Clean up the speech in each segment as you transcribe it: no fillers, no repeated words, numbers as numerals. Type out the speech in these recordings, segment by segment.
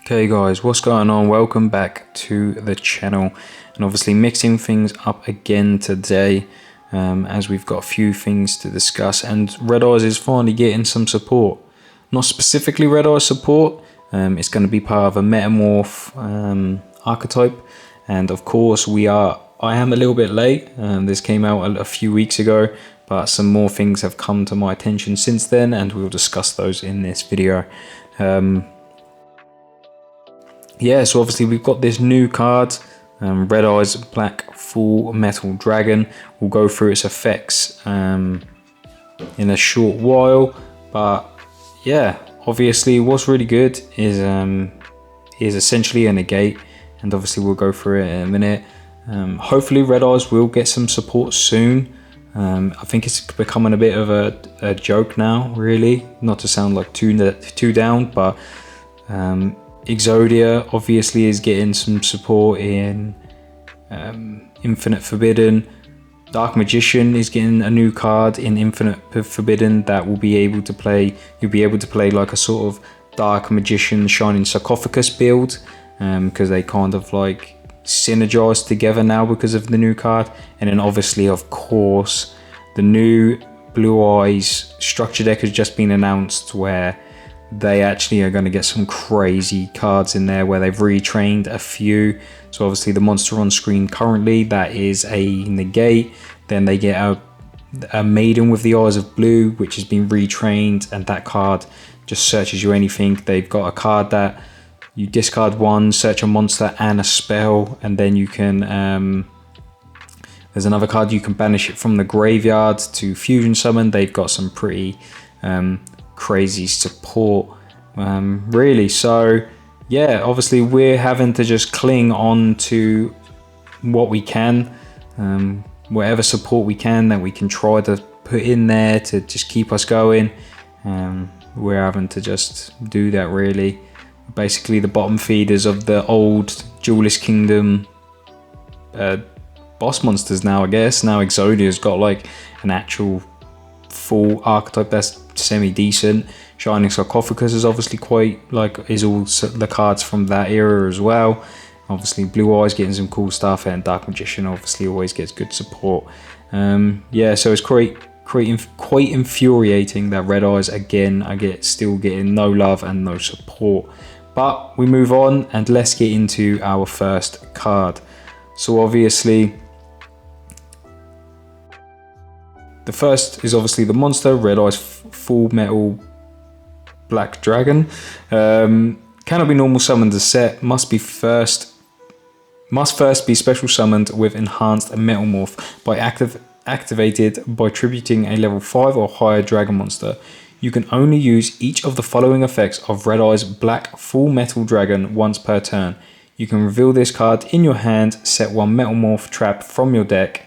Okay guys, what's going on? Welcome back to the channel, and obviously mixing things up again today as we've got a few things to discuss, and Red Eyes is finally getting some support. Not specifically Red Eyes support, it's going to be part of a Metamorph archetype, and of course I am a little bit late. This came out a few weeks ago, but some more things have come to my attention since then, and we'll discuss those in this video. Yeah, so obviously we've got this new card, Red Eyes Black Full Metal Dragon. We'll go through its effects in a short while, but yeah, obviously what's really good is essentially a negate, and obviously we'll go through it in a minute. Hopefully Red Eyes will get some support soon. I think it's becoming a bit of a joke now, really, not to sound like too down, but Yugioh obviously is getting some support in Infinite Forbidden. Dark Magician is getting a new card in Infinite Forbidden that will be able to play. You'll be able to play like a sort of Dark Magician Shining Sarcophagus build, because they kind of like synergize together now because of the new card. And then obviously, of course, the new Blue Eyes structure deck has just been announced, where they actually are going to get some crazy cards in there, where they've retrained a few. So obviously the monster on screen currently, that is a negate. Then they get a Maiden with the Eyes of Blue, which has been retrained, and that card just searches you anything. They've got a card that you discard one, search a monster and a spell, and then you can there's another card you can banish it from the graveyard to fusion summon. They've got some pretty crazy support, really. So yeah, obviously we're having to just cling on to what we can, whatever support we can that we can try to put in there to just keep us going. We're having to just do that, really. Basically the bottom feeders of the old Duelist Kingdom boss monsters now, I guess. Now Yugioh's got like an actual full archetype that's semi-decent. Shining Sarcophagus is obviously quite like, is all the cards from that era as well. Obviously Blue Eyes getting some cool stuff, and Dark Magician obviously always gets good support. Yeah, so it's quite infuriating that Red Eyes again still getting no love and no support. But we move on, and let's get into our first card. So obviously the first is obviously the monster, Red Eyes Full Metal Black Dragon. Cannot be normal summoned as set. Must first be special summoned with enhanced Metamorph by activated by tributing a level 5 or higher dragon monster. You can only use each of the following effects of Red Eyes Black Full Metal Dragon once per turn. You can reveal this card in your hand, set one Metamorph trap from your deck,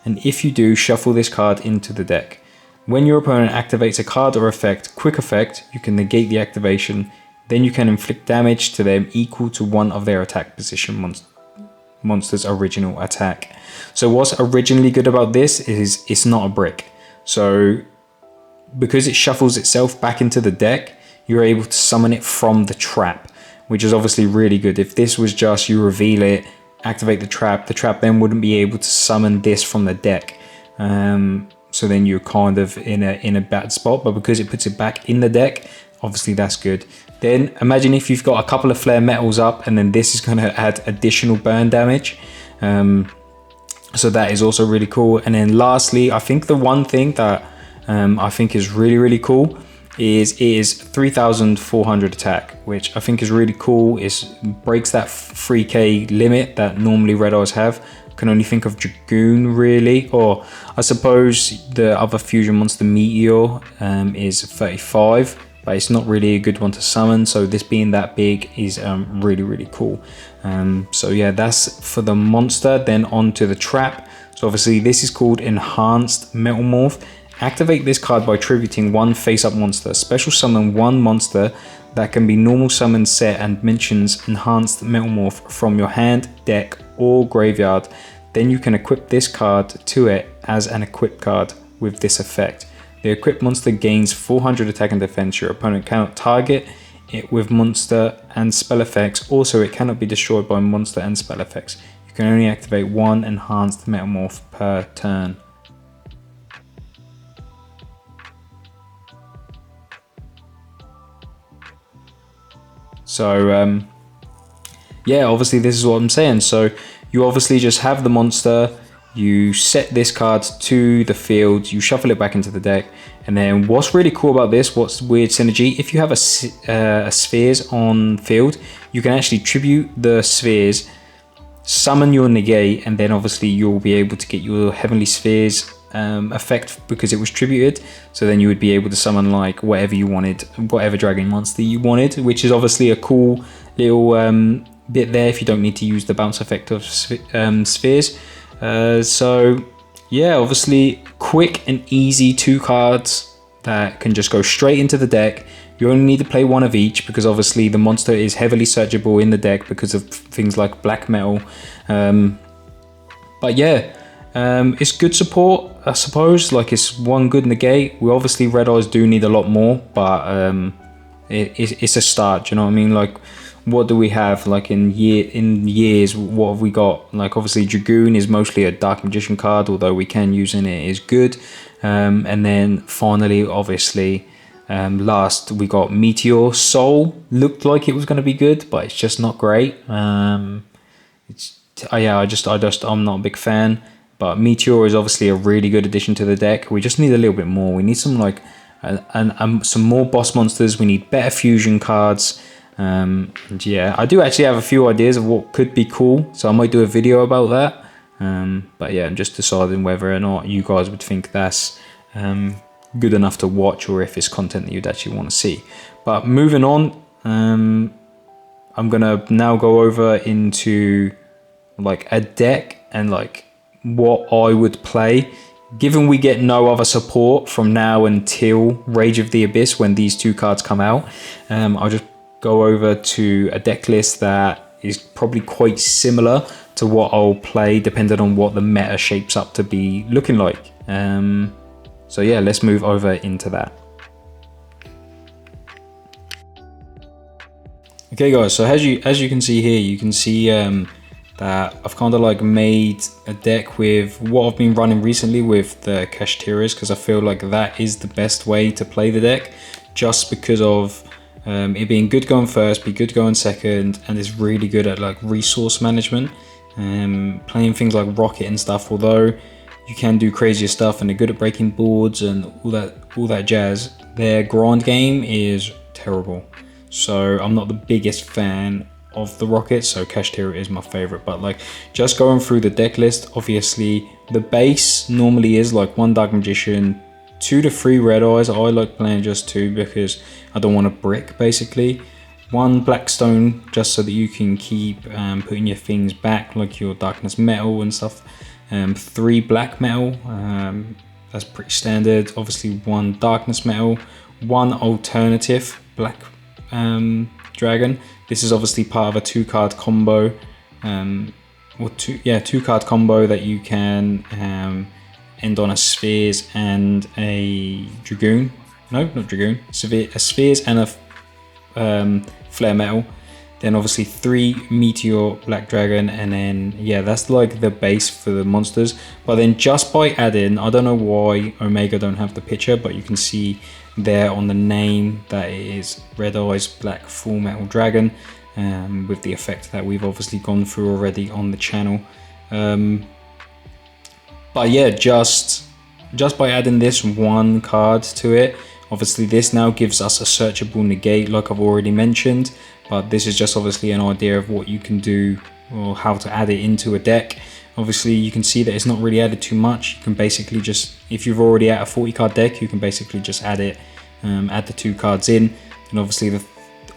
and if you do, shuffle this card into the deck. When your opponent activates a card or effect, quick effect, you can negate the activation. Then you can inflict damage to them equal to one of their attack position monster's original attack. So what's originally good about this is it's not a brick. So because it shuffles itself back into the deck, you're able to summon it from the trap, which is obviously really good. If this was just you reveal it, activate the trap then wouldn't be able to summon this from the deck. So then you're kind of in a bad spot, but because it puts it back in the deck, obviously that's good. Then imagine if you've got a couple of flare metals up, and then this is going to add additional burn damage. So that is also really cool. And then lastly, I think the one thing that I think is really cool is it is 3,400 attack, which I think is really cool. It breaks that 3k limit that normally Red Eyes have. I can only think of Dragoon, really, or I suppose the other fusion monster Meteor is 35, but it's not really a good one to summon. So this being that big is really cool. So yeah, that's for the monster. Then on to the trap. So obviously this is called Enhanced Metamorph. Activate this card by tributing one face-up monster. Special summon one monster that can be normal summon set and mentions Enhanced Metamorph from your hand, deck, or graveyard. Then you can equip this card to it as an equip card with this effect. The equipped monster gains 400 attack and defense. Your opponent cannot target it with monster and spell effects. Also, it cannot be destroyed by monster and spell effects. You can only activate one enhanced metamorph per turn. So yeah, obviously this is what I'm saying. So you obviously just have the monster, you set this card to the field, you shuffle it back into the deck, and then what's really cool about this, what's weird synergy, if you have a spheres on field, you can actually tribute the spheres, summon your negate, and then obviously you'll be able to get your heavenly spheres effect because it was tributed. So then you would be able to summon like whatever you wanted, whatever dragon monster you wanted, which is obviously a cool little bit there if you don't need to use the bounce effect of spheres. So yeah, obviously quick and easy 2 cards that can just go straight into the deck. You only need to play one of each because obviously the monster is heavily searchable in the deck because of things like black metal. But yeah, it's good support, I suppose. Like, it's one good negate. We obviously Red Eyes do need a lot more, but it's a start. Do you know what I mean? Like, what do we have? Like in years, what have we got? Like, obviously Dragoon is mostly a Dark Magician card, although we can use in it, is good. And then finally, obviously, last we got Meteor. Soul looked like it was going to be good, but it's just not great. I'm not a big fan. But Meteor is obviously a really good addition to the deck. We just need a little bit more. We need some like some more boss monsters. We need better fusion cards. And yeah, I do actually have a few ideas of what could be cool, so I might do a video about that. But yeah, I'm just deciding whether or not you guys would think that's good enough to watch, or if it's content that you'd actually want to see. But moving on, I'm gonna now go over into like a deck and like what I would play. Given we get no other support from now until Rage of the Abyss when these 2 cards come out, I'll just go over to a deck list that is probably quite similar to what I'll play depending on what the meta shapes up to be looking like. So yeah, let's move over into that. Okay guys, so as you can see here, you can see that I've kind of like made a deck with what I've been running recently with the Kashtira's, because I feel like that is the best way to play the deck, just because of it being good going first, be good going second, and it's really good at like resource management, playing things like Rocket and stuff. Although you can do crazier stuff and they're good at breaking boards and all that jazz, their grind game is terrible. So I'm not the biggest fan of the Rocket, so Kashtira is my favorite. But like, just going through the deck list, obviously the base normally is like 1 Dark Magician, 2 to 3 Red Eyes. I like playing just 2 because I don't want a brick basically. 1 Blackstone just so that you can keep putting your things back, like your Darkness Metal and stuff. 3 Black Metal, that's pretty standard. Obviously 1 Darkness Metal, 1 alternative Black Dragon. This is obviously part of a 2-card combo, or 2-card combo that you can end on a Spheres and a Dragoon. No, not Dragoon. A Spheres and a Flare Metal. Then obviously 3 Meteor Black Dragon, and then yeah, that's like the base for the monsters. But then just by adding, I don't know why Omega don't have the picture, but you can see there on the name that it is Red Eyes Black Full Metal Dragon, with the effect that we've obviously gone through already on the channel. But yeah, just by adding this 1 card to it, obviously this now gives us a searchable negate like I've already mentioned, but this is just obviously an idea of what you can do or how to add it into a deck. Obviously you can see that it's not really added too much. You can basically just, if you've already at a 40 card deck, you can basically just add it, add the 2 cards in, and obviously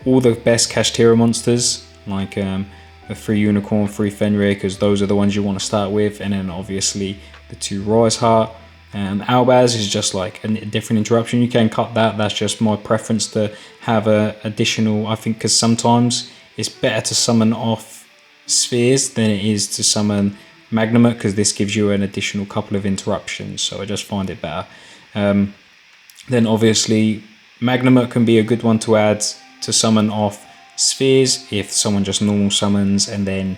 all the best Kashtira monsters, like the 3 Unicorn, 3 Fenrir, because those are the ones you want to start with, and then obviously the 2 Rise Heart. Albaz is just like a different interruption. You can cut that. That's just my preference to have a additional, I think, because sometimes it's better to summon off Spheres than it is to summon Magnamut, because this gives you an additional couple of interruptions, so I just find it better. Then obviously Magnamut can be a good one to add to summon off spheres if someone just normal summons and then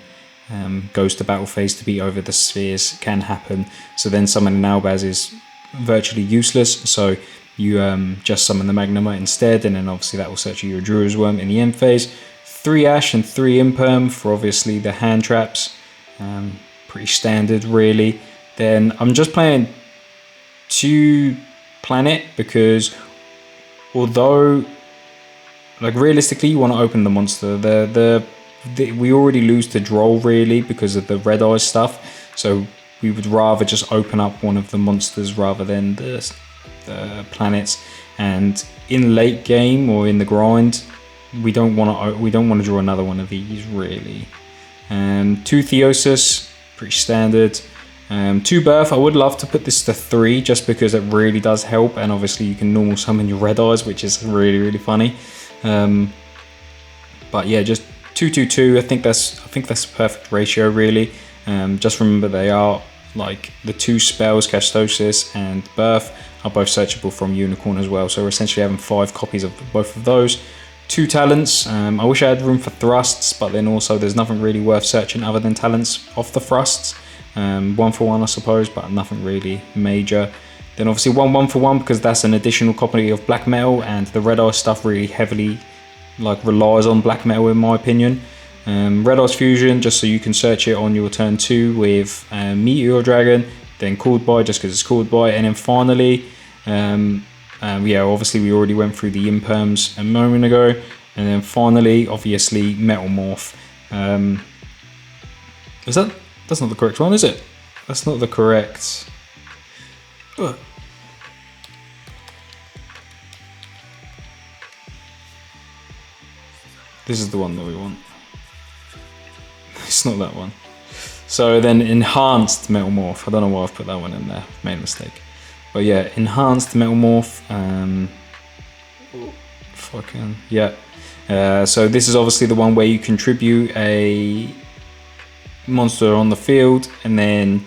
goes to battle phase to beat over the spheres can happen. So then summoning Albaz is virtually useless, so you just summon the Magnuma instead, and then obviously that will search your Druid's Worm in the end phase. 3 Ash and 3 Imperm for obviously the hand traps, pretty standard really. Then I'm just playing 2 Planet because although like realistically you want to open the monster, we already lose to Droll really because of the Red Eyes stuff, so we would rather just open up one of the monsters rather than the planets. And in late game or in the grind, we don't want to draw another one of these really. 2 Theosis, pretty standard. 2 Birth, I would love to put this to 3 just because it really does help, and obviously you can normal summon your Red Eyes, which is really funny. But yeah, just 2/2/2. I think that's a perfect ratio really. Just remember they are like the 2 spells, Castosis and Birth, are both searchable from Unicorn as well. So we're essentially having 5 copies of both of those. 2 talents. I wish I had room for thrusts, but then also there's nothing really worth searching other than talents off the thrusts. 1 for 1 I suppose, but nothing really major. Then obviously 1 for 1 because that's an additional copy of black metal, and the Red Eye stuff really heavily like relies on black metal in my opinion. Red Eyes Fusion just so you can search it on your turn 2 with Meteor Dragon, then called by just because it's called by, and then finally yeah, obviously we already went through the Imperms a moment ago, and then finally obviously Metal Morph. That's not the correct one, is it? That's not the correct. Ugh. This is the one that we want. It's not that one. So then enhanced Metal Morph. I don't know why I've put that one in there. Made a mistake. But yeah, enhanced Metal Morph. Fucking yeah. So this is obviously the one where you contribute a monster on the field, and then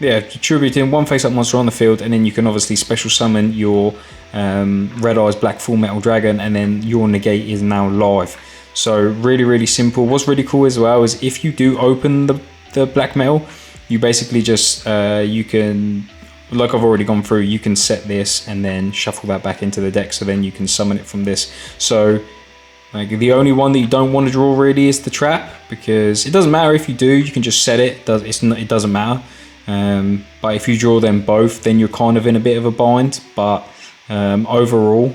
yeah, contributing 1 face-up monster on the field, and then you can obviously special summon your Red Eyes Black Full Metal Dragon, and then your negate is now live. So really simple. What's really cool as well is if you do open the black metal, you basically just you can, like I've already gone through, you can set this and then shuffle that back into the deck, so then you can summon it from this. So like the only one that you don't want to draw really is the trap, because it doesn't matter if you do, you can just set it. It doesn't matter. But if you draw them both, then you're kind of in a bit of a bind. But overall,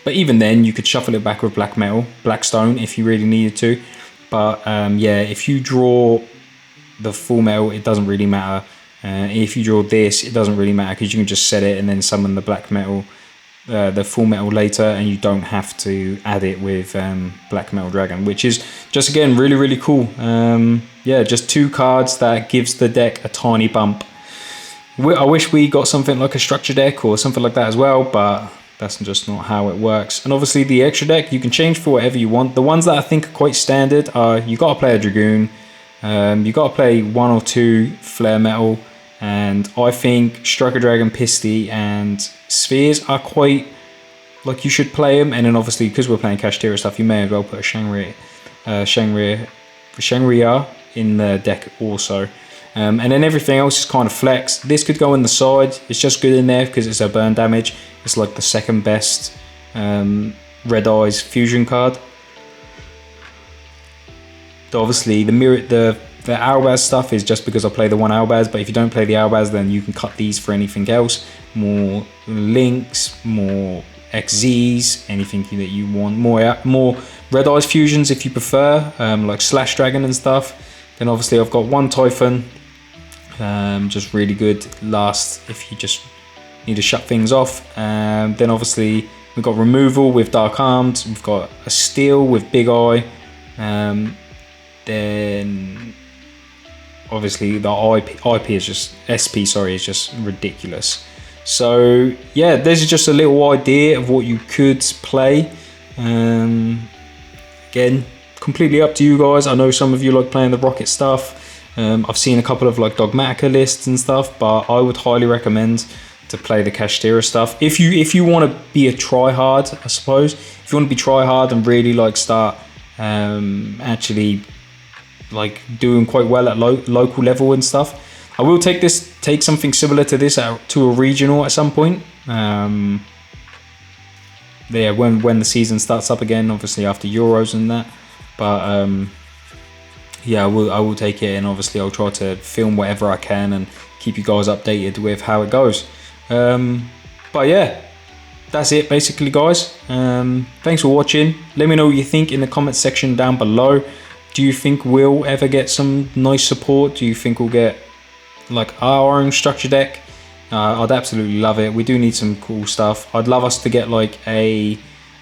but even then, you could shuffle it back with black metal, black stone if you really needed to. But yeah, if you draw the full metal, it doesn't really matter. If you draw this, it doesn't really matter because you can just set it and then summon the black metal, the full metal later, and you don't have to add it with black metal dragon, which is just again really cool. Yeah, just 2 cards that gives the deck a tiny bump. I wish we got something like a structure deck or something like that as well, but that's just not how it works. And obviously the extra deck you can change for whatever you want. The ones that I think are quite standard are, you got to play a Dragoon, you got to play 1 or 2 Flare Metal, and I think Striker Dragon, Pisty and Spheres are quite, like, you should play them. And then obviously because we're playing Kashtira stuff, you may as well put a Shangri-La in the deck also. And then everything else is kind of flex. This could go on the side. It's just good in there because it's a burn damage. It's like the second best Red Eyes fusion card. Obviously the Albaz stuff is just because I play the 1 Albaz, but if you don't play the Albaz, then you can cut these for anything else. More links, more XZs, anything that you want. More Red Eyes fusions if you prefer, like Slash Dragon and stuff. Then obviously I've got 1 Typhon, just really good last if you just need to shut things off. Then obviously we've got removal with Dark Armed, we've got a Steel with Big Eye, then obviously the IP is just, SP sorry, is just ridiculous. So yeah, this is just a little idea of what you could play. Again, completely up to you guys. I know some of you like playing the rocket stuff. I've seen a couple of like Dogmatica lists and stuff, but I would highly recommend to play the Kashtira stuff. If you want to be a tryhard, I suppose, if you want to be tryhard and really like start actually like doing quite well at local level and stuff, I will take something similar to this out to a regional at some point. Yeah, when the season starts up again, obviously after Euros and that. But yeah, I will take it, and obviously I'll try to film whatever I can and keep you guys updated with how it goes. But yeah, that's it basically, guys. Thanks for watching. Let me know what you think in the comment section down below. Do you think we'll ever get some nice support? Do you think we'll get like our own structure deck? I'd absolutely love it. We do need some cool stuff. I'd love us to get like a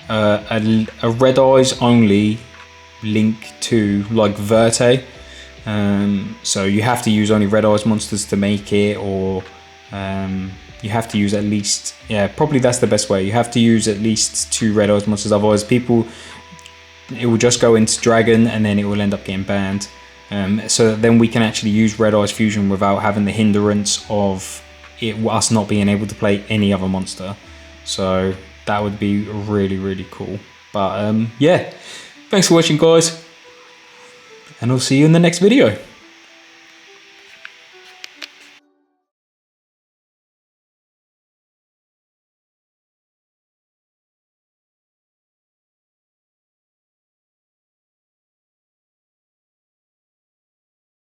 Red Eyes only link to like Verte. So you have to use only Red Eyes monsters to make it, or you have to use at least, yeah, probably that's the best way. You have to use at least 2 Red Eyes monsters, otherwise it will just go into Dragon and then it will end up getting banned. So that then we can actually use Red Eyes Fusion without having the hindrance of us not being able to play any other monster. So that would be really, really cool. But yeah, thanks for watching, guys, and I'll see you in the next video.